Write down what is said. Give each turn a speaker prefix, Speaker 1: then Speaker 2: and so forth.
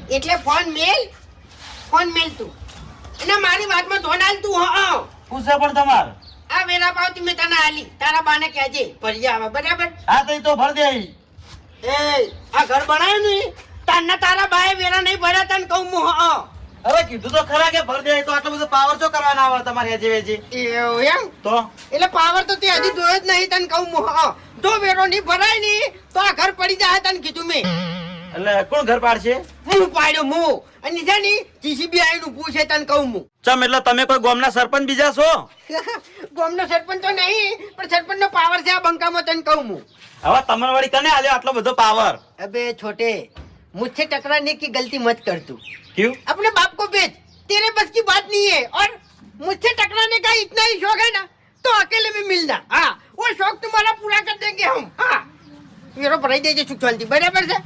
Speaker 1: એટલે ફોન મેલ તું અને મારી વાતમાં ધોન આલ તું. હા
Speaker 2: પૂછે પણ તમારે
Speaker 1: આ વેરા પાવતી મેં તને આલી, તારા બાને કહેજે ભરી આવે. બરાબર?
Speaker 2: હા તો ભર દે.
Speaker 1: એ આ ઘર બનાવ્યું ને તારના તારા બાએ વેરા નહીં ભર્યા તને કહું હું. હા
Speaker 2: હવે કીધું તો ખરા કે ભર દે. તો આટલો બધો પાવર શું કરવાના આવે તમારે હેજે વેજે?
Speaker 1: એવું એમ?
Speaker 2: તો
Speaker 1: એટલે પાવર તો તે હજી જોયો જ નહીં તને કહું હું. હા જો વેરો નહીં ભરાય ને તો આ ઘર પડી જાય તને કીધું મેં.
Speaker 2: એટલે કોણ ઘર પાડશે?
Speaker 1: હું પાડ્યો હું. અને છે ને જીસીબી આવીને પૂછે તને કહું હું.
Speaker 2: ચમ એટલે તમે કોઈ ગામના સરપંચ બીજા છો?
Speaker 1: ગામનો સરપંચ તો નહીં પણ સરપંચ નો પાવર છે આ બંકામાં તને કહું હું.
Speaker 2: હવે તમને વળી કને આલ્યો આટલો બધો પાવર?
Speaker 1: अबे छोटे मुझसे टकराने की गलती मत कर तू.
Speaker 2: क्यों?
Speaker 1: अपने बाप को बेच, तेरे बस की बात नहीं है. और मुझसे टकराने का इतना ही शौक है ना तो अकेले में मिलना. हाँ वो शौक तुम्हारा पूरा कर देंगे हम. हाँ मेरा भराई दे सुख शांति. बराबर है.